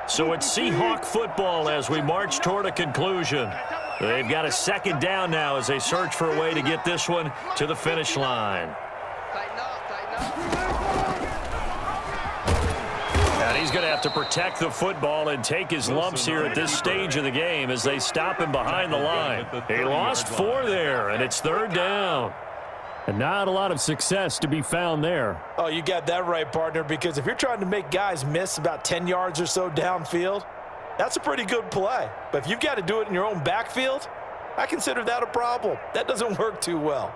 So it's Seahawk football as we march toward a conclusion. They've got a second down now as they search for a way to get this one to the finish line. And he's going to have to protect the football and take his lumps here at this stage of the game as they stop him behind the line. He lost 4 there, and it's 3rd down. And not a lot of success to be found there. Oh, you got that right, partner, because if you're trying to make guys miss about 10 yards or so downfield, that's a pretty good play. But if you've got to do it in your own backfield, I consider that a problem. That doesn't work too well.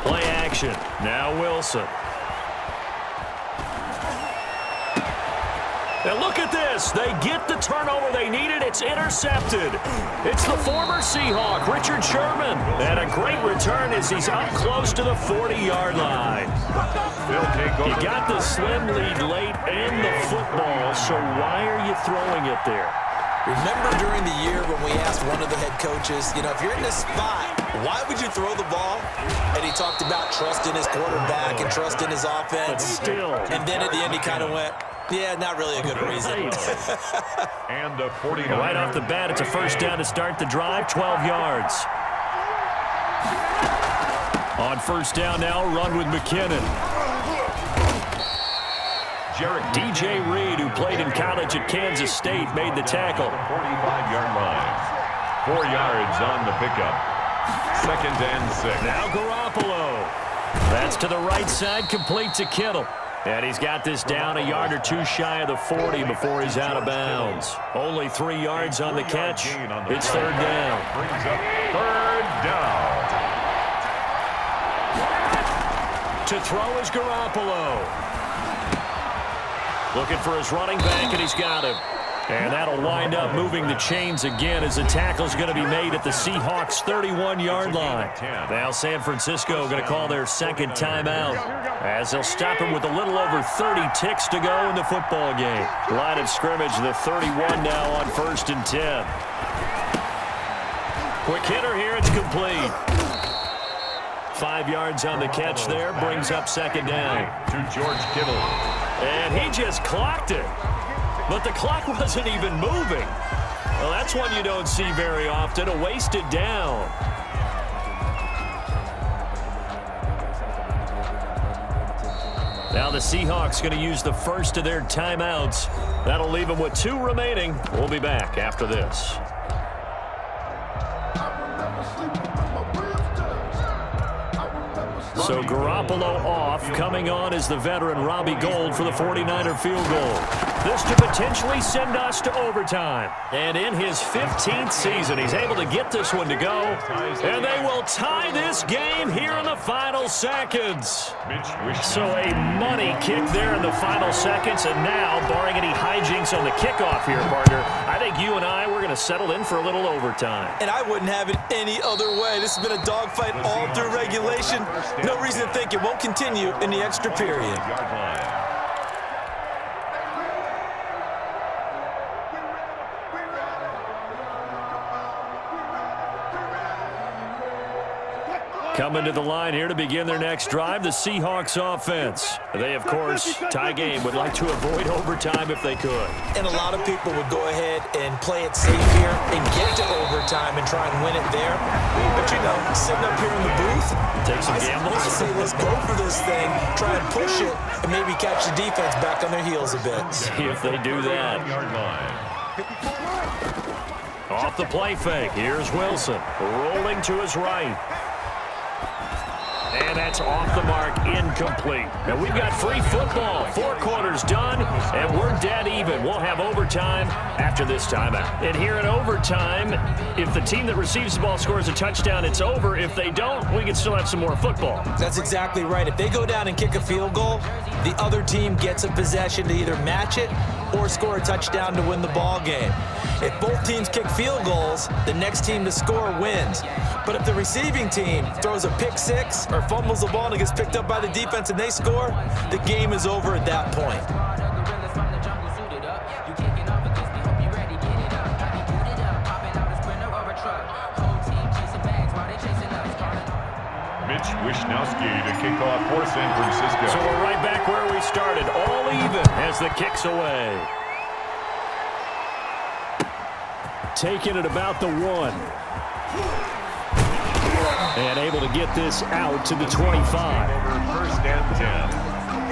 Play action. Now Wilson. And look at this. They get the turnover they needed. It's intercepted. It's the former Seahawk, Richard Sherman. And a great return as he's up close to the 40-yard line. You got the slim lead late and the football, so why are you throwing it there? Remember during the year when we asked one of the head coaches, if you're in this spot, why would you throw the ball? And he talked about trust in his quarterback and trust in his offense. But still. And then at the end he kind of went, yeah, not really a good reason. And the 49. Right off the bat, it's a first down to start the drive, 12 yards. On first down now, run with McKinnon. DJ Reed, who played in college at Kansas State, made the tackle. 45-yard line. 4 yards on the pickup. 2nd and 6. Now Garoppolo. That's to the right side, complete to Kittle. And he's got this down a yard or two shy of the 40 before he's out of bounds. Only 3 yards on the catch. It's 3rd down. Brings up 3rd down. To throw is Garoppolo. Looking for his running back, and he's got him. And that'll wind up moving the chains again as the tackle's going to be made at the Seahawks' 31-yard line. Now San Francisco going to call their second timeout as they'll stop him with a little over 30 ticks to go in the football game. Line of scrimmage, the 31 now on 1st and 10. Quick hitter here, it's complete. 5 yards on the catch there, brings up 2nd down. To George Kittle. And he just clocked it. But the clock wasn't even moving. Well, that's one you don't see very often, a wasted down. Now the Seahawks going to use the first of their timeouts. That'll leave them with 2 remaining. We'll be back after this. So Garoppolo off. Coming on is the veteran Robbie Gould for the 49er field goal. This to potentially send us to overtime. And in his 15th season, he's able to get this one to go. And they will tie this game here in the final seconds. So a money kick there in the final seconds. And now, barring any hijinks on the kickoff here, partner, I think you and I, we're going to settle in for a little overtime. And I wouldn't have it any other way. This has been a dogfight all through regulation. No reason to think it won't continue in the extra period. Coming to the line here to begin their next drive, the Seahawks offense. They, of course, tie game, would like to avoid overtime if they could. And a lot of people would go ahead and play it safe here and get to overtime and try and win it there. But, sitting up here in the booth, take some gambles. I say let's go for this thing, try and push it, and maybe catch the defense back on their heels a bit. See if they do that. Off the play fake, here's Wilson, rolling to his right. And that's off the mark, incomplete. And we've got free football. 4 quarters done, and we're dead even. We'll have overtime after this timeout. And here in overtime, if the team that receives the ball scores a touchdown, it's over. If they don't, we can still have some more football. That's exactly right. If they go down and kick a field goal, the other team gets a possession to either match it or score a touchdown to win the ball game. If both teams kick field goals, the next team to score wins. But if the receiving team throws a pick six or fumbles the ball and it gets picked up by the defense and they score, the game is over at that point. Mitch Wishnowsky to kick off for San Francisco. So we're right back where we started, all even as the kick's away. Taking it about the 1. And able to get this out to the 25. Over first and 10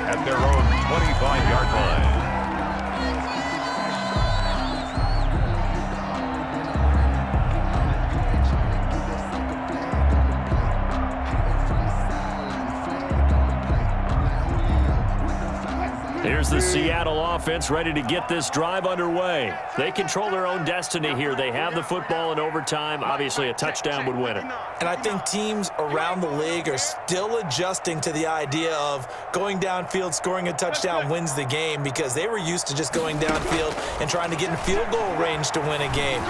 at their own 25-yard line. Here's the Seattle offense ready to get this drive underway. They control their own destiny here. They have the football in overtime. Obviously, a touchdown would win it. And I think teams around the league are still adjusting to the idea of going downfield, scoring a touchdown wins the game, because they were used to just going downfield and trying to get in field goal range to win a game.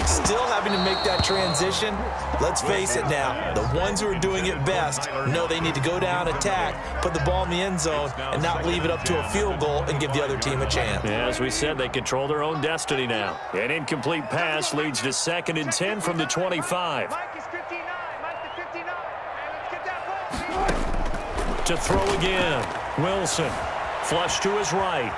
Still having to make that transition. Let's face it now, the ones who are doing it best know they need to go down, attack, put the ball in the end zone, and not leave it up to a field goal and give the other team a chance. Yeah, as we said, they control their own destiny now. An incomplete pass leads to 2nd and 10 from the 25. To throw again. Wilson. Flush to his right.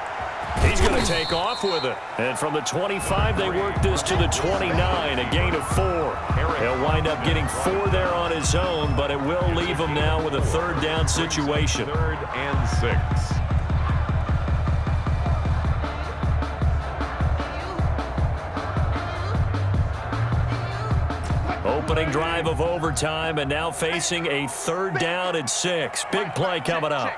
He's going to take off with it. And from the 25, they work this to the 29, a gain of 4. He'll wind up getting 4 there on his own, but it will leave him now with a 3rd down situation. 3rd and 6. Opening drive of overtime, and now facing a 3rd down and 6. Big play coming up.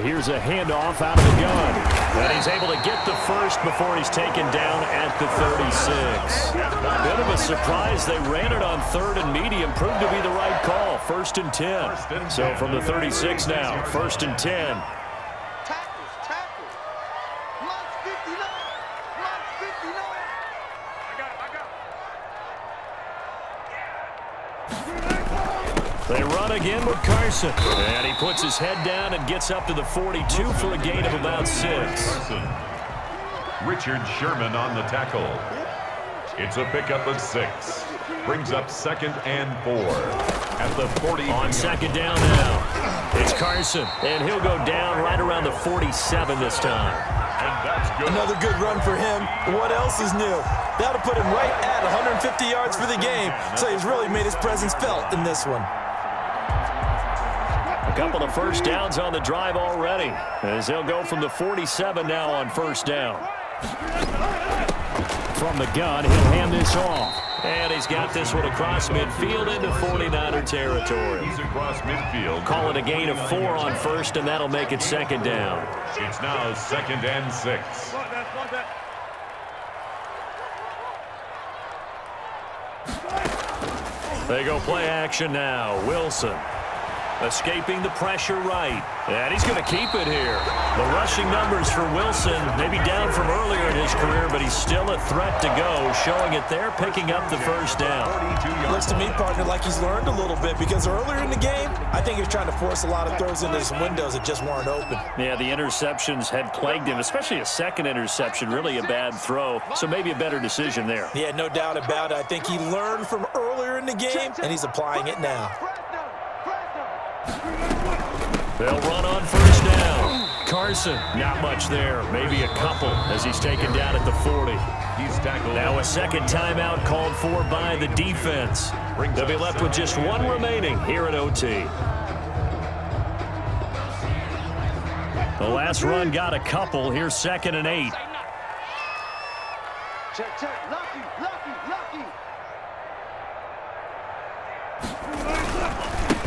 Here's a handoff out of the gun. And he's able to get the first before he's taken down at the 36. Bit of a surprise. They ran it on 3rd and medium. Proved to be the right call. 1st and 10. So from the 36 now, 1st and 10. They run again with Carson. And he puts his head down and gets up to the 42 for a gain of about 6. Richard Sherman on the tackle. It's a pickup of 6. Brings up 2nd and 4 at the 40. On 2nd down now, it's Carson. And he'll go down right around the 47 this time. And that's good. Another good run for him. What else is new? That'll put him right at 150 yards for the game. So he's really made his presence felt in this one. A couple of 1st downs on the drive already, as they'll go from the 47 now on 1st down. From the gun, he'll hand this off. And he's got this one across midfield into 49er territory. He's across midfield. Call it a gain of 4 on 1st, and that'll make it 2nd down. It's now 2nd and 6. They go play action now. Wilson. Escaping the pressure right. And he's going to keep it here. The rushing numbers for Wilson, maybe down from earlier in his career, but he's still a threat to go, showing it there, picking up the 1st down. Looks to me, partner, like he's learned a little bit, because earlier in the game, I think he was trying to force a lot of throws into some windows that just weren't open. Yeah, the interceptions had plagued him, especially a 2nd interception, really a bad throw, so maybe a better decision there. Yeah, no doubt about it. I think he learned from earlier in the game, and he's applying it now. They'll run on 1st down. Carson, not much there. Maybe a couple as he's taken down at the 40. He's tackled. Now a 2nd timeout called for by the defense. They'll be left with just 1 remaining here at OT. The last run got a couple. Here's 2nd and 8. Check. Lucky.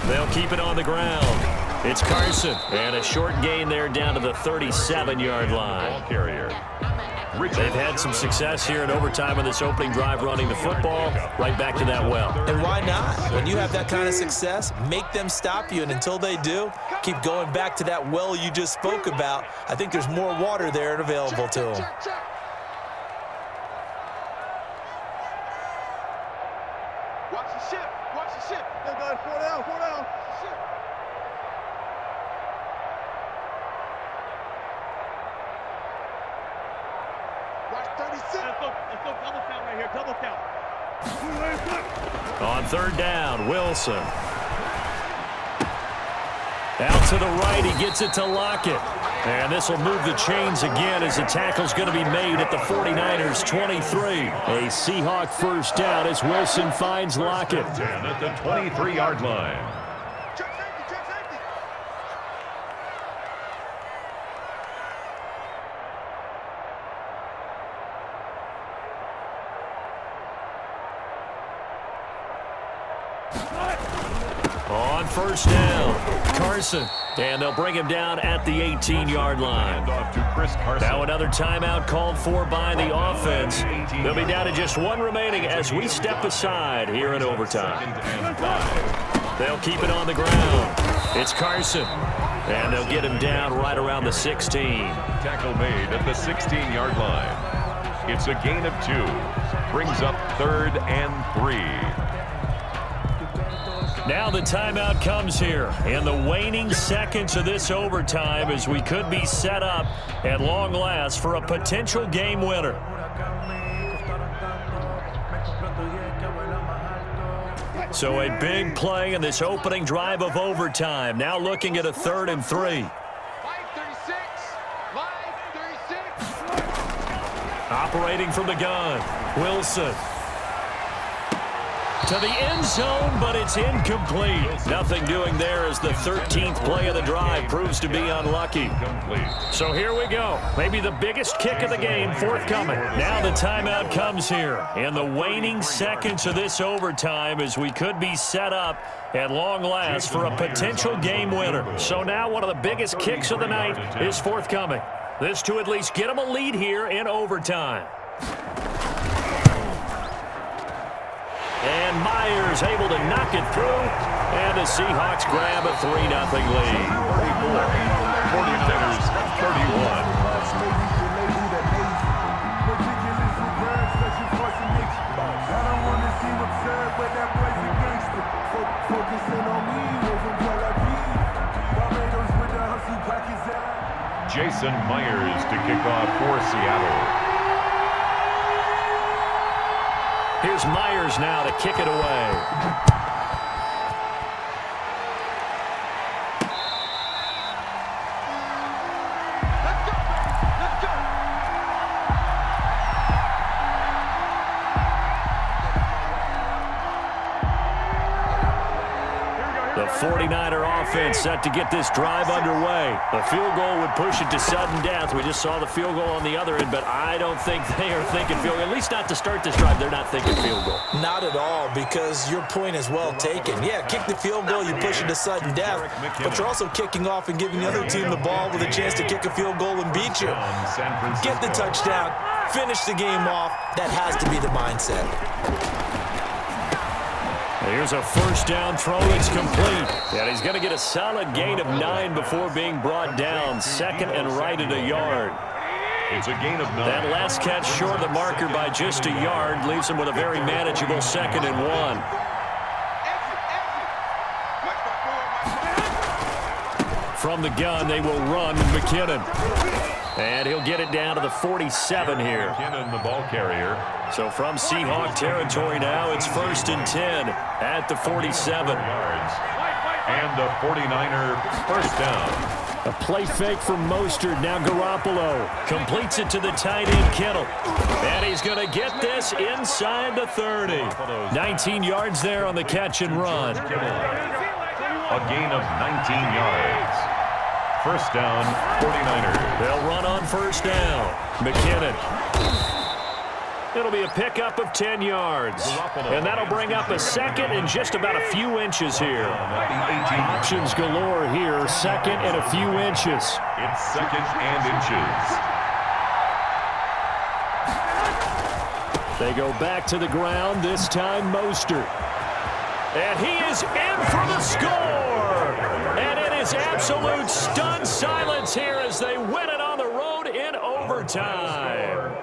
They'll keep it on the ground. It's Carson. And a short gain there down to the 37-yard line. Ball carrier. They've had some success here in overtime on this opening drive running the football. Right back to that well. And why not? When you have that kind of success, make them stop you. And until they do, keep going back to that well you just spoke about. I think there's more water there and available to them. Watch the ship. Watch the ship. Go, go, 4 down, 4 down. Ship. Watch 36. Let's go double count right here. Double count. On third down, Wilson. Out to the right, he gets it to Lockett. And this will move the chains again as the tackle's going to be made at the 49ers 23. A Seahawk first down as Wilson finds Lockett. 10 at the 23-yard line. Check safety, check safety. On first down, Carson. And they'll bring him down at the 18-yard line. Off to Chris Carson. Now another timeout called for by the offense. They'll be down to just one remaining as we step aside here in overtime. And 5. They'll keep it on the ground. It's Carson. And they'll get him down right around the 16. Tackle made at the 16-yard line. It's a gain of 2. Brings up 3rd and 3. Now the timeout comes here in the waning seconds of this overtime as we could be set up at long last for a potential game winner. So a big play in this opening drive of overtime. Now looking at a 3rd and 3. Line 36. Line 36. Operating from the gun, Wilson. To the end zone, but it's incomplete. Nothing doing there as the 13th play of the drive proves to be unlucky. So here we go. Maybe the biggest kick of the game forthcoming. Now the timeout comes here in the waning seconds of this overtime as we could be set up at long last for a potential game winner. So now one of the biggest kicks of the night is forthcoming. This to at least get them a lead here in overtime. And Myers able to knock it through, and the Seahawks grab a 3-0 lead. 49ers 31. Jason Myers to kick off for Seattle. Here's Myers now to kick it away. The 49er offense set to get this drive underway. A field goal would push it to sudden death. We just saw the field goal on the other end, but I don't think they are thinking field goal. At least not to start this drive. They're not thinking field goal. Not at all, because your point is well taken. Yeah, kick the field goal, you push it to sudden death, but you're also kicking off and giving the other team the ball with a chance to kick a field goal and beat you. Get the touchdown, finish the game off. That has to be the mindset. Here's a first down throw that's complete. And he's going to get a solid gain of 9 before being brought down. 2nd and right at a yard. It's a gain of 9. That last catch short of the marker by just a yard leaves him with a very manageable 2nd and 1. From the gun, they will run McKinnon. And he'll get it down to the 47 here. McKinnon, the ball carrier. So from Seahawk territory now, it's 1st and 10 at the 47. Yards. And the 49er first down. A play fake from Mostert. Now Garoppolo completes it to the tight end, Kittle. And he's going to get this inside the 30. 19 yards there on the catch and run. A gain of 19 yards. First down, 49ers. They'll run on first down. McKinnon. It'll be a pickup of 10 yards. And that'll bring up a second and just about a few inches here. Options galore here. Second and a few inches. It's second and inches. They go back to the ground, this time Mostert. And he is in for the score. And it is absolute stunned silence here as they win it on the road in overtime.